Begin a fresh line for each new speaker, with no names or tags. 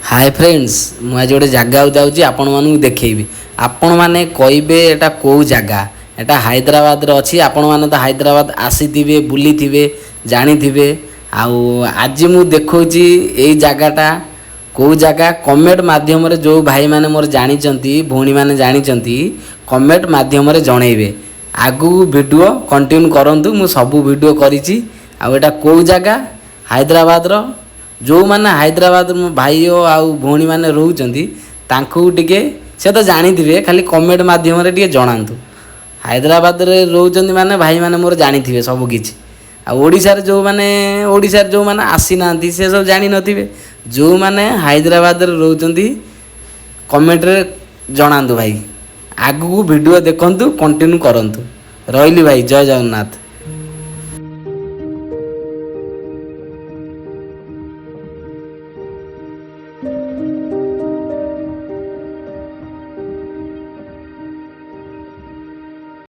Hi friends मुझे गोटे जगह जाऊँगी आपण मानू देखी आपण मैंने कहे एटा कौ जगह एटा हैदराबाद अच्छी आपण मैंने तो हैदराबाद आसी थे बुली थे जानी थे आज मु देखा यही जगहटा कौ जगह कमेंट मध्यम जो भाई मैंने मोर जानी भौणी मैंने जानी कमेंट मध्यम जनइबे आगु वीडियो कंटिन्यू करंतु मु सबू वीडियो करिछि आउटा कौ जगह हैदराबाद रो जो मैंने हैदराबाद मो भाई आउ भौणी मैंने रोचंती तांकु टिके से तो जानी थे खाली कमेंट मध्यम टिके जणांतु हैदराबाद रे रोचंती माने भाई मैंने मोर जानी थे सब किछि ओडिशार जो मैंने ओडिशार जो मैंने आसी नांती से सब जानी नथिबे जो मैंने हैदराबाद रे रोचंती कमेंट रे जणांतु भाई आगु वीडियो देखंतु कंटिन्यू करंतु रहिली भाई जय जगन्नाथ।